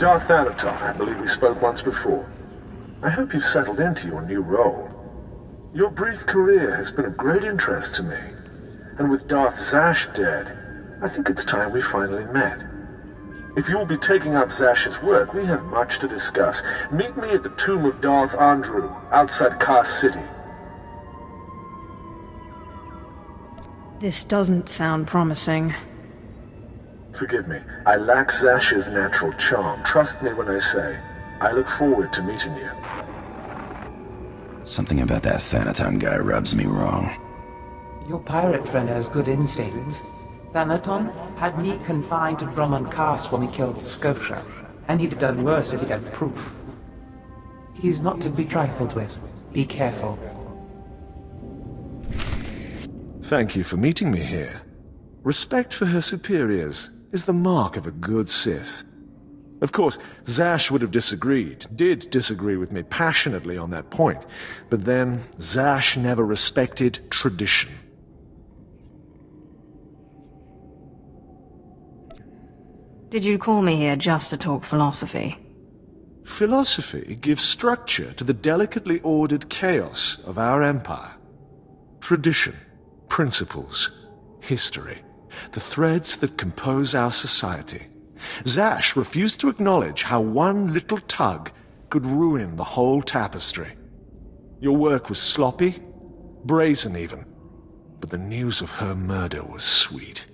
Darth Thanaton, I believe we spoke once before. I hope you've settled into your new role. Your brief career has been of great interest to me, and with Darth Zash dead, I think it's time we finally met. If you will be taking up Zash's work, we have much to discuss. Meet me at the tomb of Darth Andrew, outside Kar City. This doesn't sound promising. Forgive me, I lack Zash's natural charm. Trust me when I say, I look forward to meeting you. Something about that Thanaton guy rubs me wrong. Your pirate friend has good instincts. Thanaton had me confined to Drummond Cast when we killed Scotia, and he'd have done worse if he'd had proof. He's not to be trifled with. Be careful. Thank you for meeting me here. Respect for her superiors is the mark of a good Sith. Of course, Zash would have did disagree with me passionately on that point, but then Zash never respected tradition. Did you call me here just to talk philosophy? Philosophy gives structure to the delicately ordered chaos of our empire. Tradition, principles, history, the threads that compose our society. Zash refused to acknowledge how one little tug could ruin the whole tapestry. Your work was sloppy, brazen even, but the news of her murder was sweet.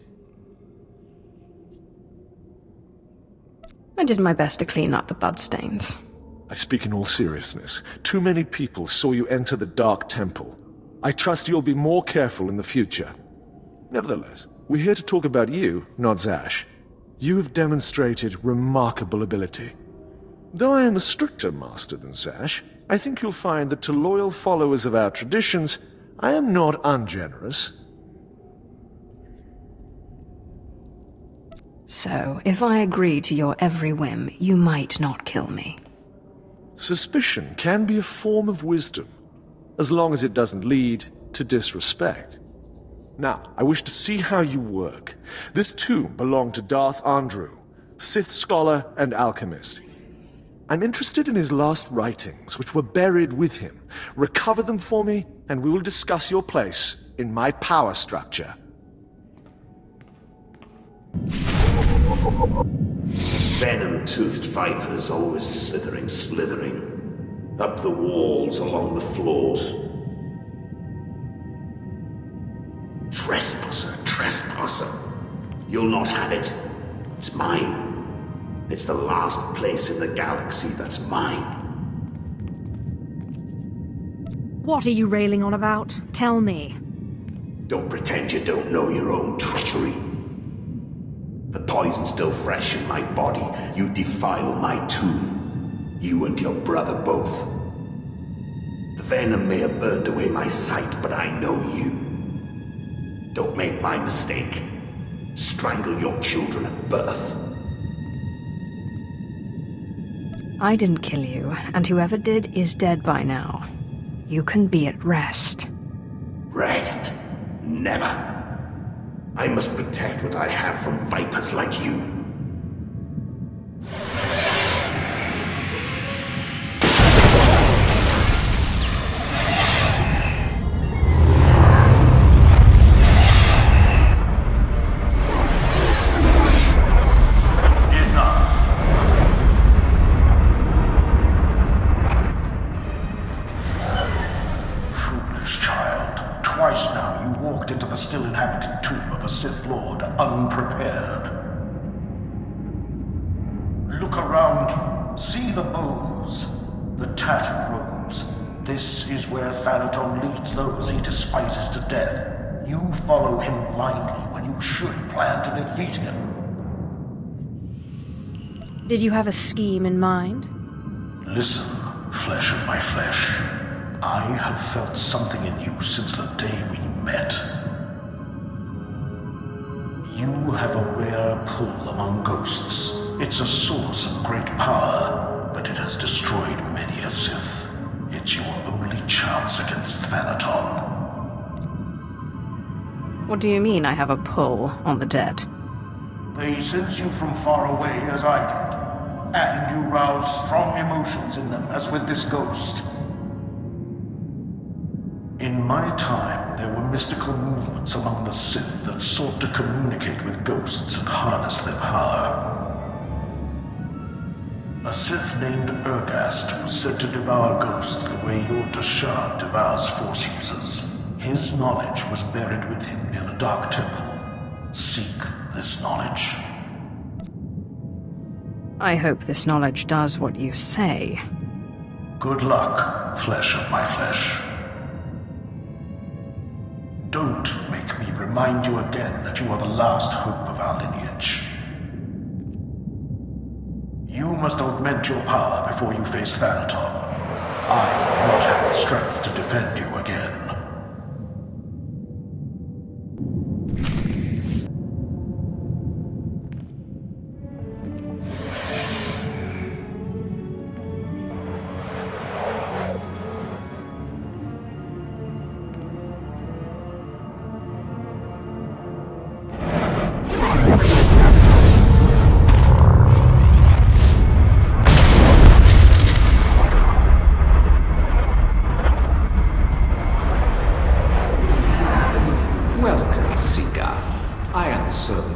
I did my best to clean up the bloodstains. I speak in all seriousness. Too many people saw you enter the Dark Temple. I trust you'll be more careful in the future. Nevertheless, we're here to talk about you, not Zash. You have demonstrated remarkable ability. Though I am a stricter master than Zash, I think you'll find that to loyal followers of our traditions, I am not ungenerous. So, if I agree to your every whim, you might not kill me. Suspicion can be a form of wisdom, as long as it doesn't lead to disrespect. Now, I wish to see how you work. This tomb belonged to Darth Andrew, Sith scholar and alchemist. I'm interested in his last writings, which were buried with him. Recover them for me, and we will discuss your place in my power structure. Venom-toothed vipers always slithering, up the walls, along the floors. Trespasser. You'll not have it. It's mine. It's the last place in the galaxy that's mine. What are you railing on about? Tell me. Don't pretend you don't know your own treachery. The poison's still fresh in my body. You defile my tomb. You and your brother both. The venom may have burned away my sight, but I know you. Don't make my mistake. Strangle your children at birth. I didn't kill you, and whoever did is dead by now. You can be at rest. Rest? Never. I must protect what I have from vipers like you. Still inhabited tomb of a Sith Lord, unprepared. Look around you. See the bones, the tattered robes. This is where Thanaton leads those he despises to death. You follow him blindly when you should plan to defeat him. Did you have a scheme in mind? Listen, flesh of my flesh. I have felt something in you since the day we met. You have a rare pull among ghosts. It's a source of great power, but it has destroyed many a Sith. It's your only chance against Thanaton. What do you mean I have a pull on the dead? They sense you from far away as I did, And you rouse strong emotions in them, as with this ghost. In my time, there were mystical movements among the Sith that sought to communicate with ghosts and harness their power. A Sith named Ergast was said to devour ghosts the way your Dashad devours Force users. His knowledge was buried with him near the Dark Temple. Seek this knowledge. I hope this knowledge does what you say. Good luck, flesh of my flesh. Don't make me remind you again that you are the last hope of our lineage. You must augment your power before you face Thanaton. I will not have the strength to defend you again.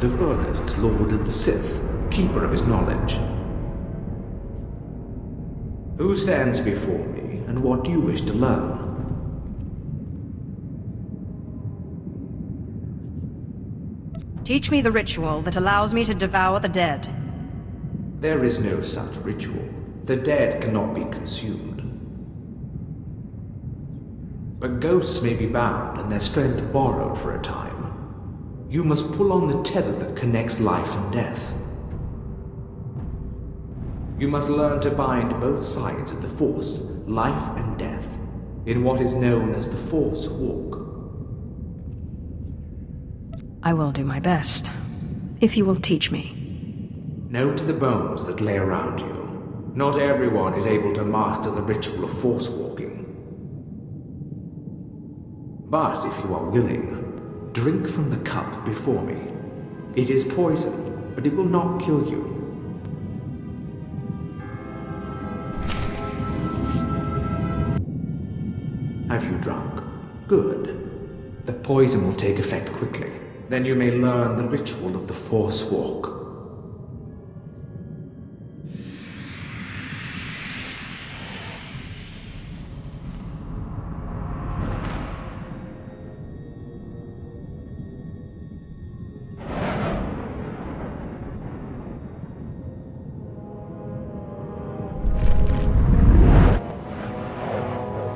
Of Ergast, Lord of the Sith, keeper of his knowledge. Who stands before me, and what do you wish to learn? Teach me the ritual that allows me to devour the dead. There is no such ritual. The dead cannot be consumed. But ghosts may be bound and their strength borrowed for a time. You must pull on the tether that connects life and death. You must learn to bind both sides of the Force, life and death, in what is known as the Force Walk. I will do my best, if you will teach me. Know to the bones that lay around you. Not everyone is able to master the ritual of Force walking. But if you are willing, drink from the cup before me. It is poison, but it will not kill you. Have you drunk? Good. The poison will take effect quickly. Then you may learn the ritual of the Force Walk.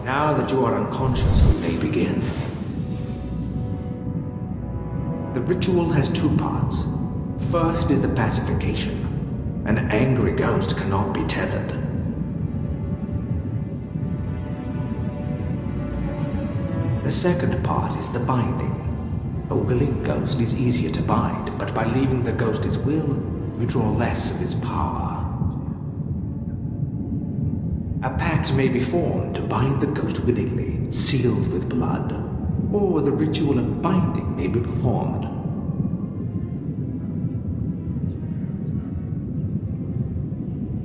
Now that you are unconscious, we may begin. The ritual has two parts. First is the pacification. An angry ghost cannot be tethered. The second part is the binding. A willing ghost is easier to bind, but by leaving the ghost his will, you draw less of his power. A pact may be formed to bind the ghost willingly, sealed with blood, or the ritual of binding may be performed.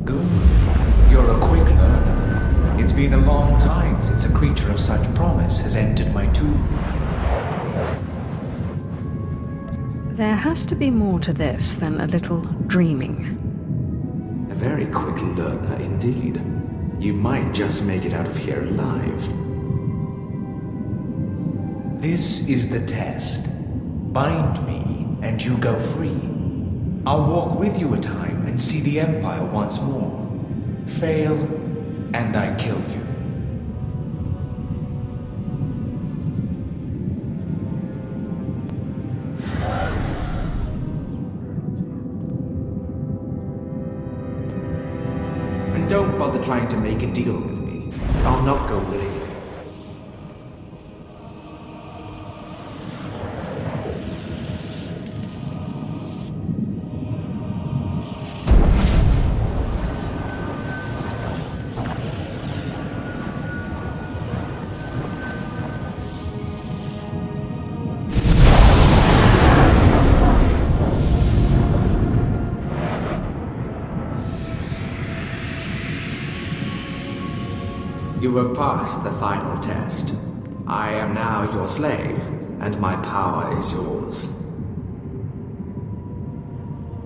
Good. You're a quick learner. It's been a long time since a creature of such promise has entered my tomb. There has to be more to this than a little dreaming. A very quick learner indeed. You might just make it out of here alive. This is the test. Bind me, and you go free. I'll walk with you a time and see the Empire once more. Fail, and I kill you. And don't bother trying to make a deal with me. I'll not go willingly. You have passed the final test. I am now your slave, and my power is yours.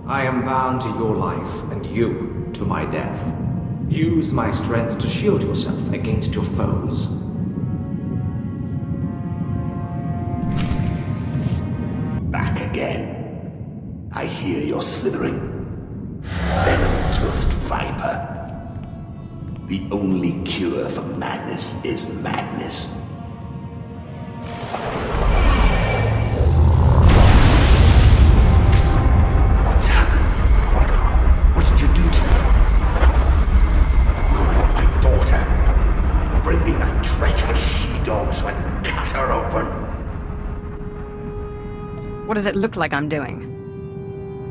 I am bound to your life, and you to my death. Use my strength to shield yourself against your foes. Back again. I hear you're slithering. Venom-toothed viper. The only cure for madness is madness. What's happened? What did you do to me? You're not my daughter. Bring me that treacherous she-dog so I can cut her open. What does it look like I'm doing?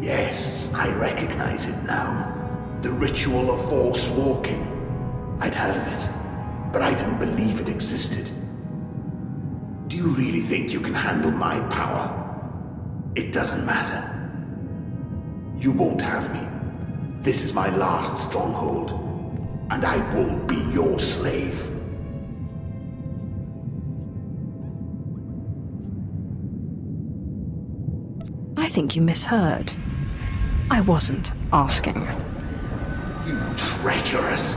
Yes, I recognize it now. The ritual of Force walking. I'd heard of it, but I didn't believe it existed. Do you really think you can handle my power? It doesn't matter. You won't have me. This is my last stronghold, and I won't be your slave. I think you misheard. I wasn't asking. You treacherous...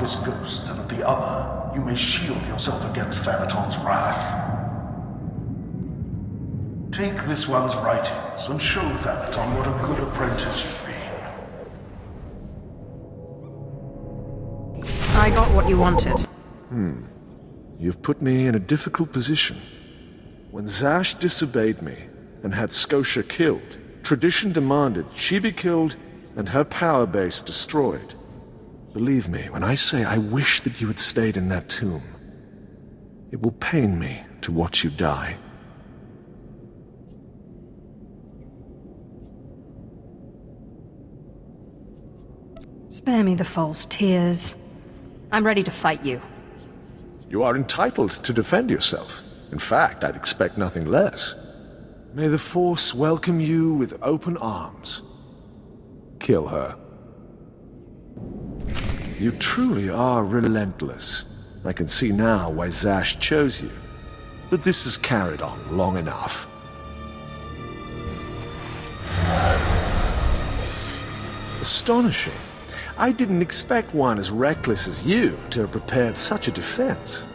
This ghost and of the other, you may shield yourself against Thanaton's wrath. Take this one's writings and show Thanaton what a good apprentice you've been. I got what you wanted. You've put me in a difficult position. When Zash disobeyed me and had Scotia killed, tradition demanded she be killed and her power base destroyed. Believe me when I say I wish that you had stayed in that tomb. It will pain me to watch you die. Spare me the false tears. I'm ready to fight you. You are entitled to defend yourself. In fact, I'd expect nothing less. May the Force welcome you with open arms. Kill her. You truly are relentless. I can see now why Zash chose you. But this has carried on long enough. Astonishing. I didn't expect one as reckless as you to have prepared such a defense.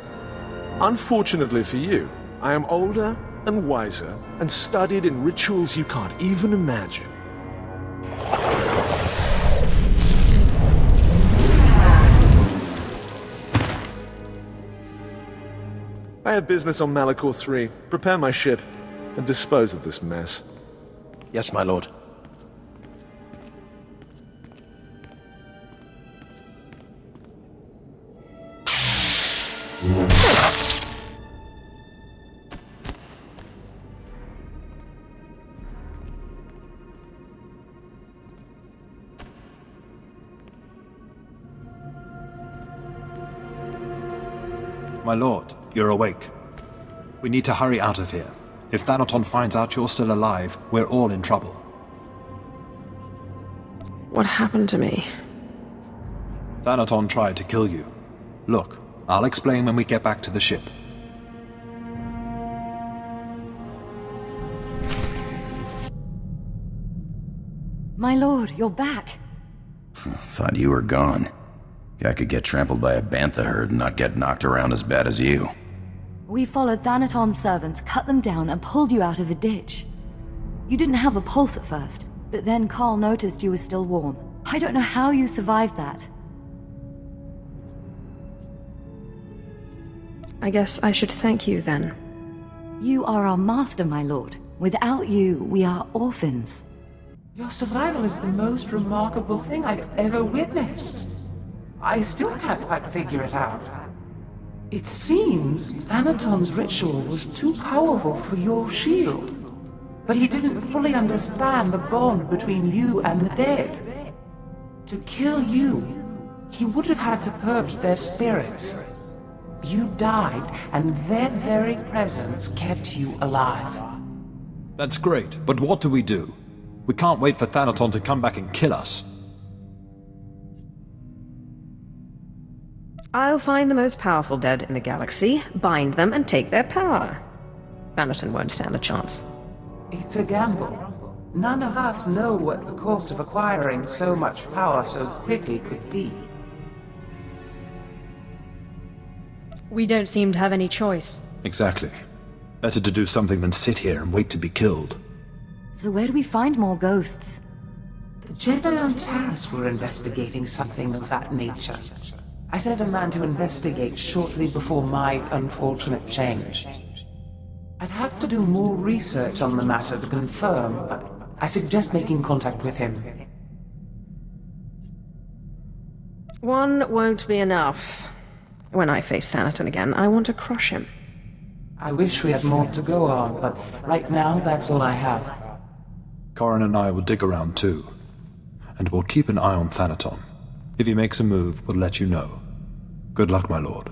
Unfortunately for you, I am older and wiser and studied in rituals you can't even imagine. I have business on Malachor 3. Prepare my ship and dispose of this mess. Yes, my lord. My lord, you're awake. We need to hurry out of here. If Thanaton finds out you're still alive, we're all in trouble. What happened to me? Thanaton tried to kill you. Look, I'll explain when we get back to the ship. My lord, you're back. Thought you were gone. I could get trampled by a bantha herd and not get knocked around as bad as you. We followed Thanaton's servants, cut them down, and pulled you out of a ditch. You didn't have a pulse at first, but then Carl noticed you were still warm. I don't know how you survived that. I guess I should thank you then. You are our master, my lord. Without you, we are orphans. Your survival is the most remarkable thing I've ever witnessed. I still can't quite figure it out. It seems Thanaton's ritual was too powerful for your shield. But he didn't fully understand the bond between you and the dead. To kill you, he would have had to purge their spirits. You died, and their very presence kept you alive. That's great, but what do we do? We can't wait for Thanaton to come back and kill us. I'll find the most powerful dead in the galaxy, bind them, and take their power. Thanaton won't stand a chance. It's a gamble. None of us know what the cost of acquiring so much power so quickly could be. We don't seem to have any choice. Exactly. Better to do something than sit here and wait to be killed. So where do we find more ghosts? The Jedi on Taris were investigating something of that nature. I sent a man to investigate shortly before my unfortunate change. I'd have to do more research on the matter to confirm, but I suggest making contact with him. One won't be enough. When I face Thanaton again, I want to crush him. I wish we had more to go on, but right now that's all I have. Corrin and I will dig around too. And we'll keep an eye on Thanaton. If he makes a move, we'll let you know. Good luck, my lord.